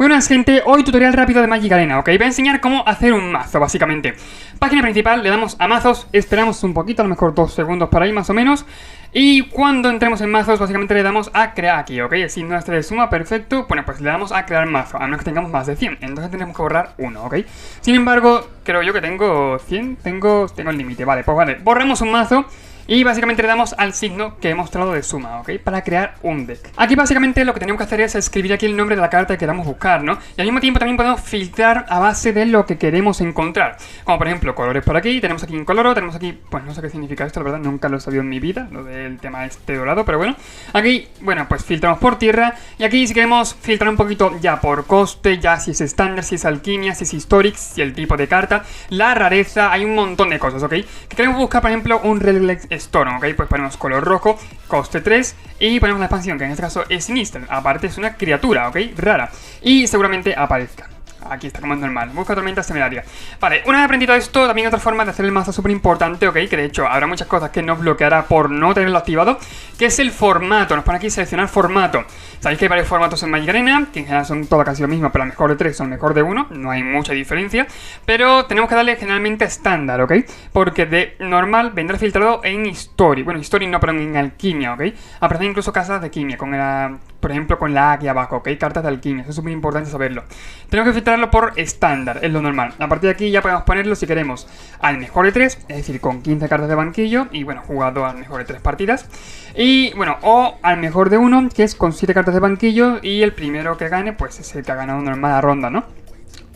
Buenas gente, hoy tutorial rápido de Magic Arena, ¿ok? Voy a enseñar cómo hacer un mazo, básicamente. Página principal, le damos a mazos, esperamos un poquito, a lo mejor 2 segundos por ahí más o menos. Y cuando entremos en mazos, básicamente le damos a crear aquí, ¿ok? El signo este de suma, perfecto. Bueno, pues le damos a crear mazo, a menos que tengamos más de 100. Entonces tenemos que borrar uno, ¿ok? Sin embargo, creo yo que tengo 100, tengo el límite, vale, pues vale. Borramos un mazo. Y básicamente le damos al signo que he mostrado de suma, ¿ok? Para crear un deck. Aquí básicamente lo que tenemos que hacer es escribir aquí el nombre de la carta que queramos buscar, ¿no? Y al mismo tiempo también podemos filtrar a base de lo que queremos encontrar. Como por ejemplo, colores por aquí, tenemos aquí incoloro, tenemos aquí, pues no sé qué significa esto, la verdad, nunca lo he sabido en mi vida, lo del tema este dorado, pero bueno. Aquí, bueno, pues filtramos por tierra. Y aquí si queremos filtrar un poquito ya por coste, ya si es estándar, si es alquimia, si es historic, si el tipo de carta, la rareza, hay un montón de cosas, ¿ok? Que queremos buscar, por ejemplo, un Relic Storm, ¿ok? Pues ponemos color rojo, coste 3 y ponemos la expansión, que en este caso es Sinister. Aparte es una criatura, ¿ok? Rara. Y seguramente aparezca. Aquí está como es normal, busca tormenta temeraria. Vale, una vez aprendido esto, también otra forma de hacer el mazo súper importante, ¿ok? Que de hecho habrá muchas cosas que nos bloqueará por no tenerlo activado, que es el formato. Nos pone aquí seleccionar formato. Sabéis que hay varios formatos en Magic Arena, que en general son todas casi lo mismo, pero a mejor de 3 son mejor de 1, no hay mucha diferencia. Pero tenemos que darle generalmente estándar, ¿ok? Porque de normal vendrá filtrado en History. Bueno, History no, pero en alquimia, ¿ok? Aparecen incluso casas de quimia, con la, por ejemplo, con la A aquí abajo, ¿ok? Cartas de alquimia, eso es súper importante saberlo. Tenemos que filtrarlo por estándar, es lo normal. A partir de aquí ya podemos ponerlo si queremos al mejor de 3, es decir, con 15 cartas de banquillo y bueno, jugado al mejor de 3 partidas. Y bueno, o al mejor de 1, que es con 7 cartas de banquillo y el primero que gane, pues es el que ha ganado normal la ronda, ¿no?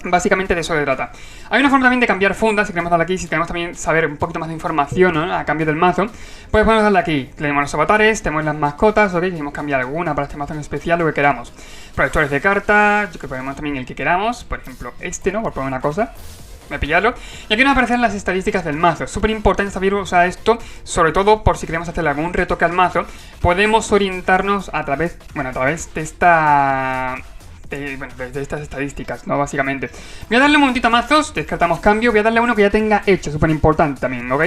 Básicamente de eso se trata. Hay una forma también de cambiar fundas, si queremos darle aquí, si queremos también saber un poquito más de información, ¿no? A cambio del mazo, pues podemos darle aquí. Tenemos los avatares, tenemos las mascotas, ¿ok? Si queremos cambiar alguna para este mazo en especial, lo que queramos. Protectores de cartas, yo que ponemos también el que queramos, por ejemplo este, ¿no? Por poner una cosa. Voy a pillarlo. Y aquí nos aparecen las estadísticas del mazo. Es súper importante saber usar esto, sobre todo por si queremos hacerle algún retoque al mazo. Podemos orientarnos a través de esta... de estas estadísticas, ¿no? Básicamente. Voy a darle un momentito a mazos, descartamos cambio. Voy a darle a uno que ya tenga hecho, súper importante también, ¿ok?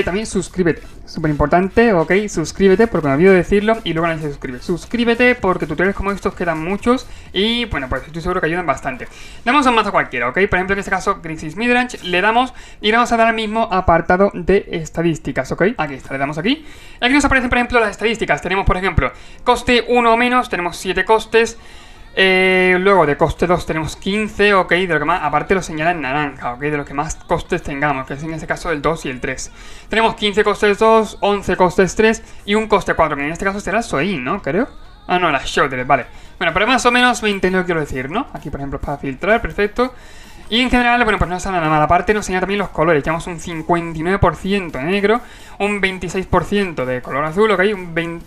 También suscríbete, súper importante, ¿ok? Suscríbete porque me olvido de decirlo y luego nadie se suscribe. Suscríbete porque tutoriales como estos quedan muchos y bueno, pues estoy seguro que ayudan bastante. Damos a un mazo cualquiera, ¿ok? Por ejemplo, en este caso, Grixis Midrange, le damos y le vamos a dar al mismo apartado de estadísticas, ¿ok? Aquí está, le damos aquí. Aquí nos aparecen, por ejemplo, las estadísticas. Tenemos, por ejemplo, coste 1 o menos, tenemos 7 costes. Luego de coste 2 tenemos 15, ok, de lo que más, aparte lo señala en naranja, ok, de lo que más costes tengamos, que es en este caso el 2 y el 3. Tenemos 15 costes 2, 11 costes 3 y un coste 4, que en este caso será el Soin, ¿no? Creo. Ah, no, la Shoulder, vale. Bueno, pero más o menos 20 no quiero decir, ¿no? Aquí, por ejemplo, para filtrar, perfecto. Y en general, bueno, pues no está nada mal. Aparte nos señala también los colores. Tenemos un 59% de negro, un 26% de color azul, ok,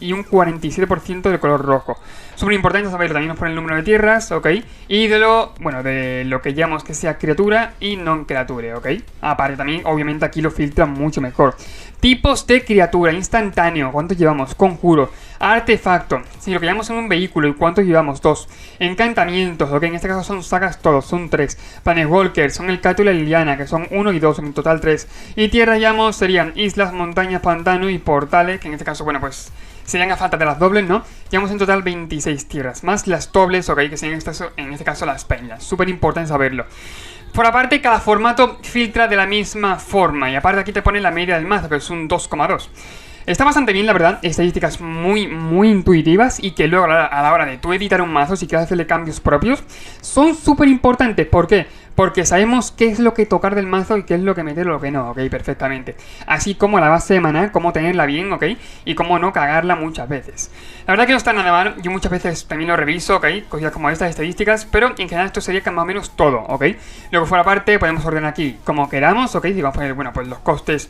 y un 47% de color rojo. Súper importante saberlo. También nos pone el número de tierras, ok, y de lo que llamamos que sea criatura y non criature, ok. Aparte también, obviamente aquí lo filtran mucho mejor. Tipos de criatura, instantáneo, ¿cuántos llevamos? Conjuro, artefacto, si lo que llamamos en un vehículo, ¿y cuántos llevamos? 2. Encantamientos, ok, en este caso son sagas todos, son 3. Planewalker, son el Cátula y Liliana, que son 1 y 2, en total 3. Y tierra llamos serían islas, montañas, pantano y portales, que en este caso, bueno, pues serían a falta de las dobles, ¿no? Llevamos en total 26 tierras, más las dobles, ok, que serían en este caso las peñas. Súper importante saberlo. Por aparte, cada formato filtra de la misma forma. Y aparte aquí te pone la media del mazo, que es un 2,2. Está bastante bien, la verdad. Estadísticas muy intuitivas y que luego a la hora de tú editar un mazo, si quieres hacerle cambios propios, son súper importantes. ¿Por qué? Porque sabemos qué es lo que tocar del mazo y qué es lo que meter o lo que no, ok, perfectamente. Así como la base de maná, cómo tenerla bien, ok, y cómo no cagarla muchas veces. La verdad que no está nada mal, yo muchas veces también lo reviso, ok, cosas como estas estadísticas, pero en general esto sería más o menos todo, ok. Luego fuera parte podemos ordenar aquí como queramos, ok, si vamos a poner, bueno, pues los costes.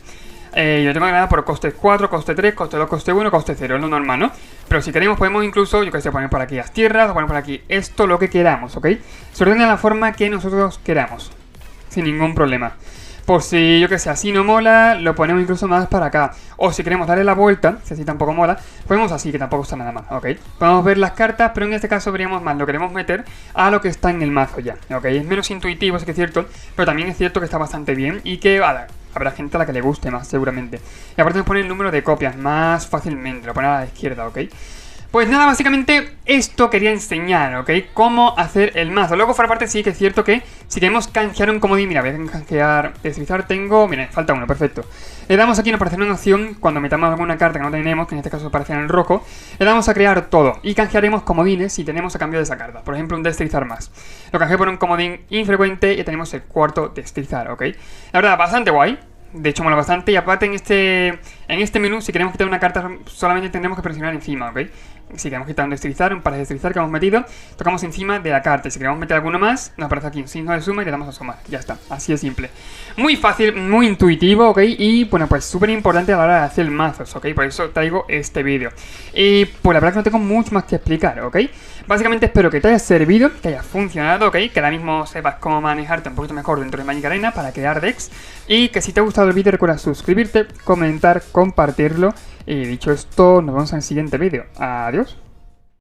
Yo tengo ganada por coste 4, coste 3, coste 2, coste 1, coste 0, es lo normal, ¿no? Pero si queremos podemos incluso, yo que sé, poner por aquí las tierras, o poner por aquí esto, lo que queramos, ¿ok? Se ordena de la forma que nosotros queramos, sin ningún problema. Por si, yo que sé, así no mola, lo ponemos incluso más para acá. O si queremos darle la vuelta, si así tampoco mola, ponemos así, que tampoco está nada mal, ¿ok? Podemos ver las cartas, pero en este caso veríamos más, lo queremos meter a lo que está en el mazo ya, ¿ok? Es menos intuitivo, es que es cierto, pero también es cierto que está bastante bien y que, habrá gente a la que le guste más, seguramente. Y aparte nos pone el número de copias más fácilmente, lo pone a la izquierda, ¿ok? Pues nada, básicamente esto quería enseñar, ¿ok? Cómo hacer el mazo. Luego, fuera parte, sí que es cierto que si queremos canjear un comodín, mira, voy a canjear, deslizar tengo, mira, falta uno, perfecto. Le damos aquí, nos aparecerá una opción, cuando metamos alguna carta que no tenemos, que en este caso aparecerá en el rojo, le damos a crear todo y canjearemos comodines si tenemos a cambio de esa carta. Por ejemplo, un deslizar más. Lo canjeo por un comodín infrecuente y tenemos el cuarto deslizar, ¿ok? La verdad, bastante guay. De hecho, mola bastante. Y aparte, en este menú, si queremos quitar una carta, solamente tendremos que presionar encima, ¿ok? Si queremos quitar un deslizar, un par de deslizar que hemos metido, tocamos encima de la carta. Y si queremos meter alguno más, nos aparece aquí un signo de suma y le damos a sumar. Ya está, así de simple. Muy fácil, muy intuitivo, ¿ok? Y bueno, pues súper importante a la hora de hacer mazos, ¿ok? Por eso traigo este vídeo. Y pues la verdad que no tengo mucho más que explicar, ¿ok? Básicamente espero que te haya servido, que haya funcionado, ¿ok? Que ahora mismo sepas cómo manejarte un poquito mejor dentro de Magic Arena para crear decks. Y que si te ha gustado el vídeo recuerda suscribirte, comentar, compartirlo. Y dicho esto, nos vemos en el siguiente vídeo. Adiós.